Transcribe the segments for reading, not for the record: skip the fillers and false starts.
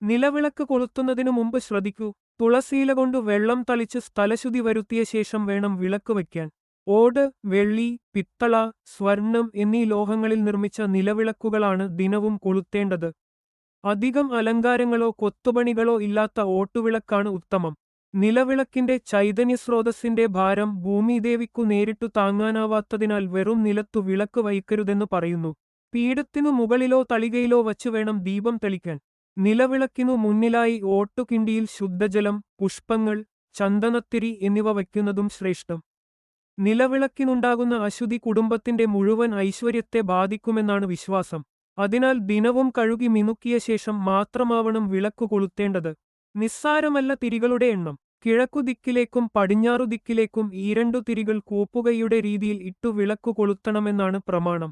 നിലവിളക്ക് കൊളുത്തുന്നതിനു മുമ്പ് ശ്രദ്ധിക്കൂ. തുളസിയില കൊണ്ട് വെള്ളം തളിച്ച് സ്ഥലശുദ്ധി വരുത്തിയ ശേഷം വേണം വിളക്ക് വയ്ക്കാൻ. ഓട്, വെള്ളി, പിത്തള, സ്വർണം എന്നീ ലോഹങ്ങളിൽ നിർമ്മിച്ച നിലവിളക്കുകളാണ് ദിനവും കൊളുത്തേണ്ടത്. അധികം അലങ്കാരങ്ങളോ കൊത്തുപണികളോ ഇല്ലാത്ത ഓട്ടുവിളക്കാണ് ഉത്തമം. നിലവിളക്കിന്റെ ചൈതന്യസ്രോതസ്സിന്റെ ഭാരം ഭൂമിദേവിക്കു നേരിട്ടു താങ്ങാനാവാത്തതിനാൽ വെറും നിലത്തു വിളക്ക് വയ്ക്കരുതെന്നു പറയുന്നു. പീഠത്തിനു മുകളിലോ തളികയിലോ വച്ചു വേണം ദീപം തെളിക്കാൻ. നിലവിളക്കിനു മുന്നിലായി ഓട്ടുകിണ്ടിയിൽ ശുദ്ധജലം, പുഷ്പങ്ങൾ, ചന്ദനത്തിരി എന്നിവ വയ്ക്കുന്നതും ശ്രേഷ്ഠം. നിലവിളക്കിനുണ്ടാകുന്ന അശുദ്ധി കുടുംബത്തിന്റെ മുഴുവൻ ഐശ്വര്യത്തെ ബാധിക്കുമെന്നാണ് വിശ്വാസം. അതിനാൽ ദിനവും കഴുകി മിനുക്കിയ ശേഷം മാത്രമാവണം വിളക്കു കൊളുത്തേണ്ടത്. നിസ്സാരമല്ല തിരികളുടെ എണ്ണം. കിഴക്കുദിക്കിലേക്കും പടിഞ്ഞാറുദിക്കിലേക്കും ഈ രണ്ടു തിരികൾ കൂപ്പുകൈയുടെ രീതിയിൽ ഇട്ടു വിളക്കു കൊളുത്തണമെന്നാണ് പ്രമാണം.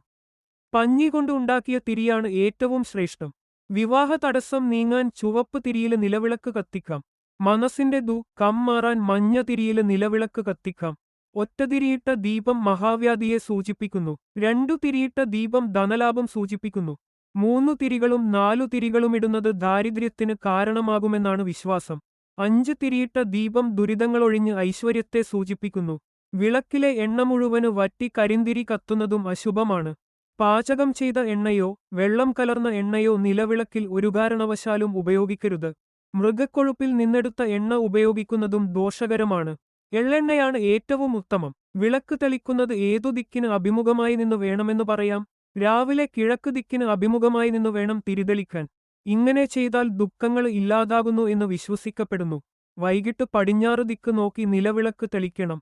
പഞ്ഞികൊണ്ട് ഉണ്ടാക്കിയ തിരിയാണ് ഏറ്റവും ശ്രേഷ്ഠം. വിവാഹ തടസ്സം നീങ്ങാൻ ചുവപ്പ് തിരിയില് നിലവിളക്ക് കത്തിക്കാം. മനസ്സിന്റെ ദുഃഖം മാറാൻ മഞ്ഞ തിരിയില് നിലവിളക്ക് കത്തിക്കാം. ഒറ്റതിരിയിട്ട ദീപം മഹാവ്യാധിയെ സൂചിപ്പിക്കുന്നു. രണ്ടു തിരിയിട്ട ദീപം ധനലാഭം സൂചിപ്പിക്കുന്നു. 3 തിരികളും 4 തിരികളുമിടുന്നത് ദാരിദ്ര്യത്തിന് കാരണമാകുമെന്നാണ് വിശ്വാസം. 5 തിരിയിട്ട ദീപം ദുരിതങ്ങളൊഴിഞ്ഞ് ഐശ്വര്യത്തെ സൂചിപ്പിക്കുന്നു. വിളക്കിലെ എണ്ണ മുഴുവന് വറ്റി കരിന്തിരി കത്തുന്നതും അശുഭമാണ്. പാചകം ചെയ്ത എണ്ണയോ വെള്ളം കലർന്ന എണ്ണയോ നിലവിളക്കിൽ ഒരു കാരണവശാലും ഉപയോഗിക്കരുത്. മൃഗക്കൊഴുപ്പിൽ നിന്നെടുത്ത എണ്ണ ഉപയോഗിക്കുന്നതും ദോഷകരമാണ്. എള്ളെണ്ണയാണ് ഏറ്റവും ഉത്തമം. വിളക്ക് തെളിക്കുന്നത് ഏതു ദിക്കിന് അഭിമുഖമായി നിന്ന് വേണമെന്ന് പറയാം. രാവിലെ കിഴക്ക് ദിക്കിന് അഭിമുഖമായി നിന്ന് വേണം തിരിതെളിക്കാൻ. ഇങ്ങനെ ചെയ്താൽ ദുഃഖങ്ങൾ ഇല്ലാതാകുന്നു എന്ന് വിശ്വസിക്കപ്പെടുന്നു. വൈകിട്ട് പടിഞ്ഞാറ് ദിക്ക് നോക്കി നിലവിളക്ക് തെളിക്കണം.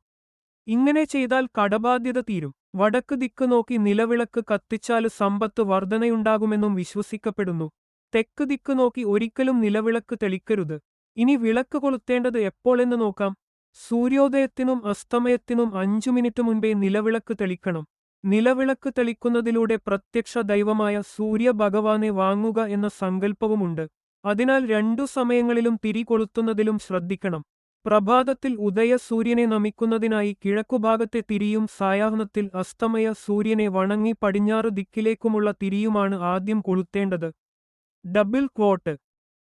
ഇങ്ങനെ ചെയ്താൽ കടബാധ്യത തീരും. വടക്ക് ദിക്ക് നോക്കി നിലവിളക്ക് കത്തിച്ചാല് സമ്പത്ത് വർധനയുണ്ടാകുമെന്നും വിശ്വസിക്കപ്പെടുന്നു. തെക്ക് ദിക്ക് നോക്കി ഒരിക്കലും നിലവിളക്ക് തെളിക്കരുത്. ഇനി വിളക്ക് കൊളുത്തേണ്ടത് എപ്പോഴെന്ന് നോക്കാം. സൂര്യോദയത്തിനും അസ്തമയത്തിനും 5 മിനിറ്റ് മുൻപേ നിലവിളക്ക് തെളിക്കണം. നിലവിളക്ക് തെളിക്കുന്നതിലൂടെ പ്രത്യക്ഷ ദൈവമായ സൂര്യഭഗവാനെ വാങ്ങുക എന്ന സങ്കല്പവുമുണ്ട്. അതിനാൽ 2 സമയങ്ങളിലും തിരി കൊളുത്തുന്നതിലും ശ്രദ്ധിക്കണം. പ്രഭാതത്തിൽ ഉദയ സൂര്യനെ നമിക്കുന്നതിനായി കിഴക്കുഭാഗത്തെ തിരിയും സായാഹ്നത്തിൽ അസ്തമയ സൂര്യനെ വണങ്ങി പടിഞ്ഞാറ് ദിക്കിലേക്കുമുള്ള തിരിയുമാണ് ആദ്യം കൊളുത്തേണ്ടത്. Double quote.